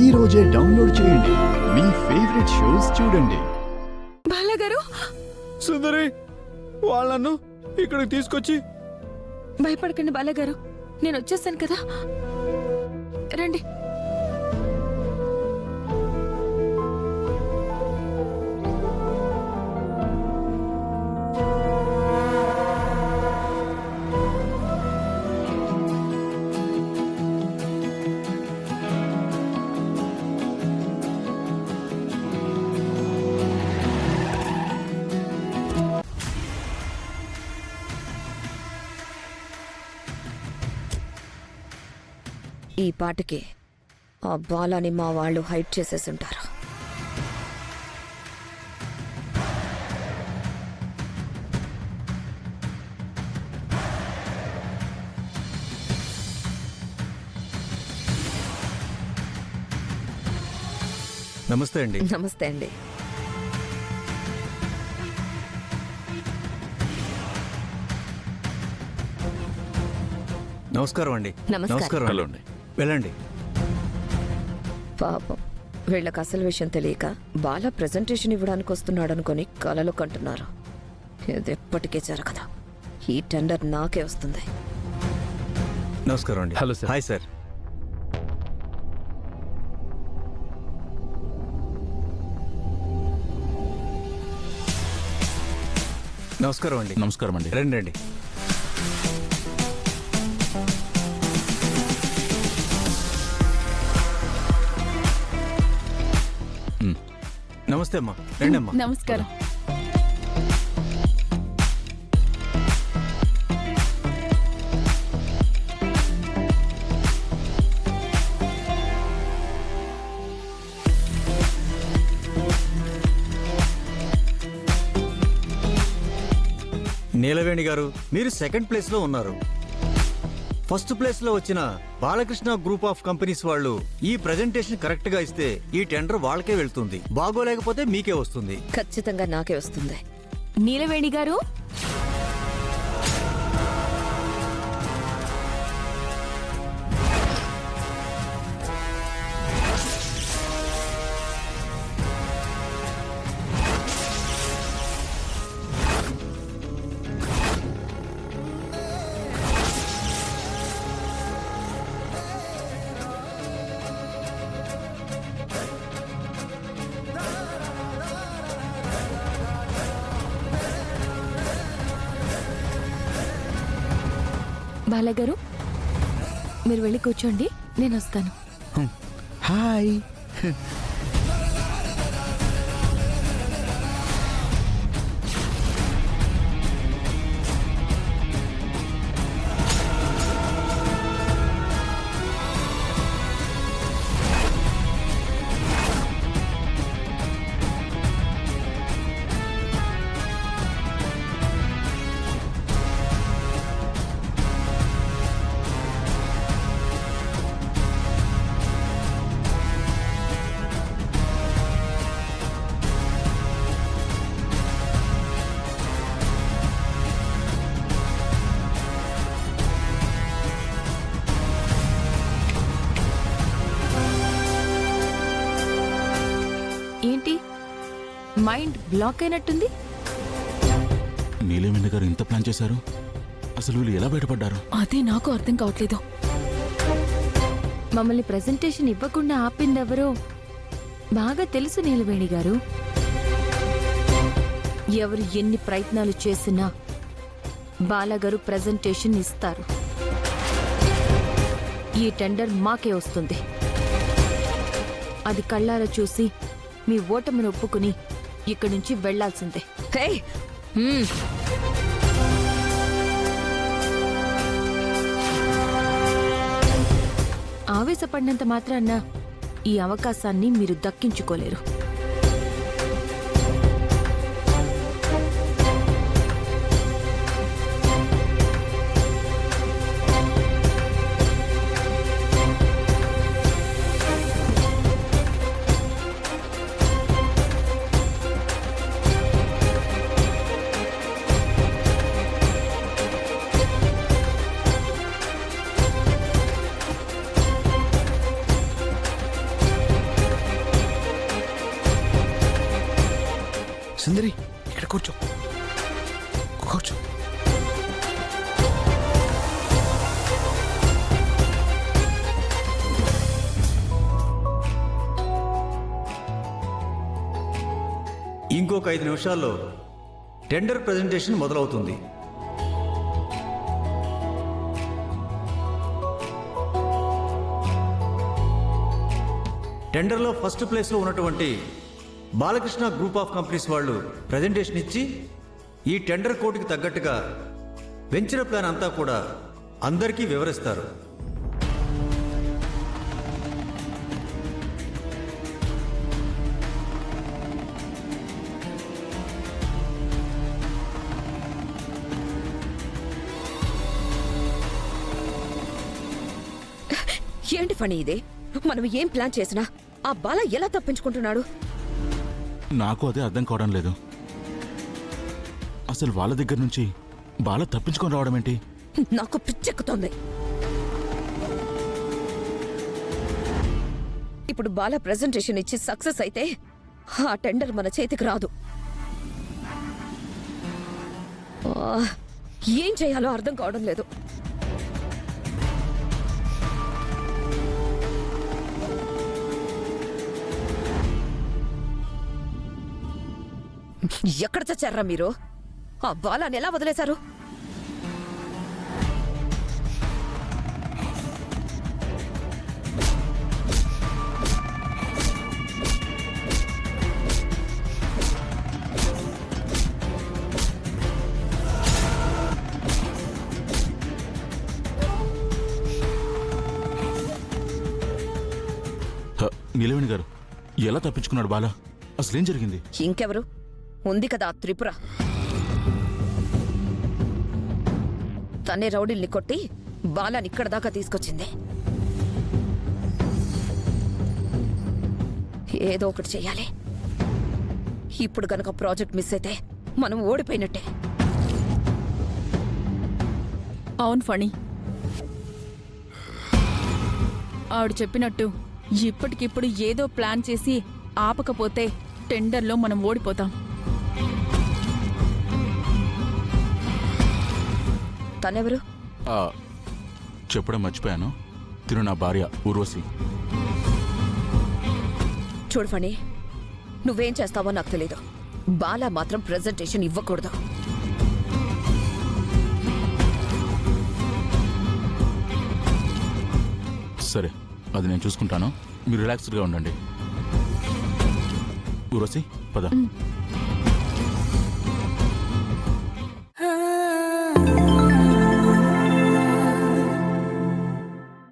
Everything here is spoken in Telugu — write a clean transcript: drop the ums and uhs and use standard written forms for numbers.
ఈ రోజే డౌన్లోడ్ చేయండి. మీ ఫేవరెట్ షోస్ చూడండి. బాలగారు, సుందరి, వాళ్ళను ఇక్కడికి తీసుకొచ్చి. భయపడకండి బాలగారు, నేను వచ్చేసాను కదా. రండి. ఈ పాటకి ఆ బాలాని మా వాళ్ళు హైడ్ చేసేసుంటారు. నమస్తే అండి. నమస్తే అండి. నమస్కారం అండి. నమస్కారం. హలో అండి. వెళ్ళండి. పాపం వీళ్ళకి అసలు విషయం తెలియక బాలా ప్రెజెంటేషన్ ఇవ్వడానికి వస్తున్నాడు అనుకుని కలలు కంటున్నారు. ఇది ఎప్పటికీ జరగదు. ఈ టెండర్ నాకే వస్తుంది. నమస్కారం అండి. Hello sir. Hi sir. నమస్కారం అండి. నమస్కారం అండి. రండి రండి. నమస్తే అమ్మా. రండి అమ్మా. నమస్కారం. నీలవేణి గారు, మీరు సెకండ్ ప్లేస్ లో ఉన్నారు. ఫస్ట్ ప్లేస్ లో వచ్చిన బాలకృష్ణ గ్రూప్ ఆఫ్ కంపెనీస్ వాళ్ళు ఈ ప్రెజెంటేషన్ కరెక్ట్ గా ఇస్తే ఈ టెండర్ వాళ్ళకే వెళ్తుంది. బాగోలేకపోతే మీకే వస్తుంది. ఖచ్చితంగా నాకే వస్తుంది. నీలవేణి గారు, బాలగారు, మీరు వెళ్ళి కూర్చోండి, నేను వస్తాను. హాయ్. ఏంటి, మైండ్ బ్లాక్ అయినట్టుంది? నీలవేణి గారు ఇంత ప్లాన్ చేశారు. అసలు వీళ్ళు ఎలా బయటపడ్డారు? అదే నాకు అర్థం కావట్లేదు. మమ్మల్ని ప్రెజెంటేషన్ ఇవ్వకుండా ఆపిందెవరో బాగా తెలుసు నీలవేణి గారు. ఎవరు ఎన్ని ప్రయత్నాలు చేసినా బాలగారు ప్రెజెంటేషన్ ఇస్తారు. ఈ టెండర్ మాకే వస్తుంది. అది కళ్ళారా చూసి మీ ఓటమిని ఒప్పుకుని ఇక్కడి నుంచి వెళ్లాల్సిందే. హే! ఆవేశపడినంత మాత్రాన ఈ అవకాశాన్ని మీరు దక్కించుకోలేరు. సుందరి ఇక్కడ కూర్చో కూర్చో. ఇంకొక 5 నిమిషాల్లో టెండర్ ప్రెజెంటేషన్ మొదలవుతుంది. టెండర్లో ఫస్ట్ ప్లేస్లో ఉన్నటువంటి బాలకృష్ణ గ్రూప్ ఆఫ్ కంపెనీస్ వాళ్ళు ప్రెజెంటేషన్ ఇచ్చి ఈ టెండర్ కోడ్కి తగ్గట్టుగా వెంచర్ ప్లాన్ అంతా కూడా అందరికీ వివరిస్తారు. ఏంటి ఫణి ఇదే? మనం ఏం ప్లాన్ చేసినా ఆ బాల ఎలా తప్పించుకుంటున్నాడు? నాకు అదే అర్థం కావడం లేదు. అసలు వాళ్ళ దగ్గర నుంచి బాల తప్పించుకొని రావడం ఏంటి? నాకు పిచ్చెక్కుతోంది. ఇప్పుడు బాల ప్రెజెంటేషన్ ఇచ్చి సక్సెస్ అయితే ఆ టెండర్ మన చేతికి రాదు. ఏం చేయాలో అర్థం కావడం లేదు. ఎక్కడ చచ్చారా మీరు? ఆ బాలాన్ని ఎలా వదిలేశారు? నీలవేణి గారు, ఎలా తప్పించుకున్నాడు బాల? అసలేం జరిగింది? ఇంకెవరు ఉంది కదా ఆ త్రిపుర. తనే రౌడీల్ని కొట్టి బాలాని ఇక్కడ దాకా తీసుకొచ్చింది. ఏదో ఒకటి చెయ్యాలి. ఇప్పుడు గనక ప్రాజెక్ట్ మిస్ అయితే మనం ఓడిపోయినట్టే. అవును ఫణి, ఆవిడ చెప్పినట్టు ఇప్పటికిప్పుడు ఏదో ప్లాన్ చేసి ఆపకపోతే టెండర్లో మనం ఓడిపోతాం. తనెవరు? చెప్పడం మర్చిపోయాను. తిను నా భార్య ఊర్వశి. చూడు ఫణి, నువ్వేం చేస్తావో నాకు తెలీదు. బాలా మాత్రం ప్రెజెంటేషన్ ఇవ్వకూడదు. సరే, అది నేను చూసుకుంటాను. మీరు రిలాక్స్డ్గా ఉండండి. ఊర్వశి పద.